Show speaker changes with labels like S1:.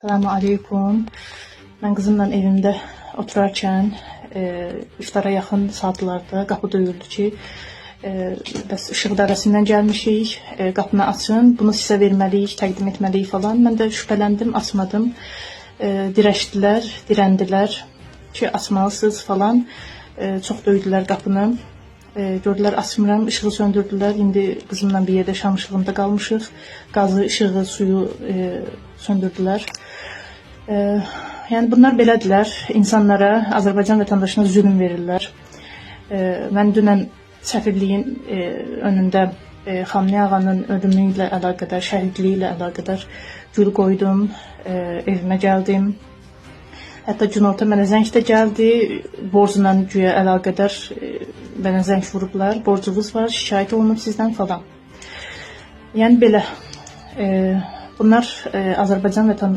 S1: Selamun aleyküm. Ben qızımla evimdə oturarkən iftara yaxın saatlarda qapı döyüldü ki, bəs işıq idarəsindən gəlmişik, qapını açın, bunu sizə verməliyik, təqdim etməliyik falan. Mən də şübhələndim, açmadım. Dirəşdilər, dirəndilər ki, açmalısınız falan. Çox döydülər qapını. Gördülər açmıram, işığı söndürdülər. İndi qızımla bir yerdə şam işığında qalmışıq. Qazı, işığı, suyu söndürdülər. Yəni bunlar belədirlər. İnsanlara, Azərbaycan vətəndaşına zülm verirlər. Mən dünən səfirliyin önündə Xamni ağanın ölümü ilə əlaqədar, şəhidliyi ilə əlaqədar gül qoydum, evimə gəldim. Hətta günorta mənə zəng də gəldi, borcla güya əlaqədar mənə zəng vurublar, borcunuz var, şikayət olunub sizdən falan. Yəni belə, bunlar Azərbaycan vətəndaşı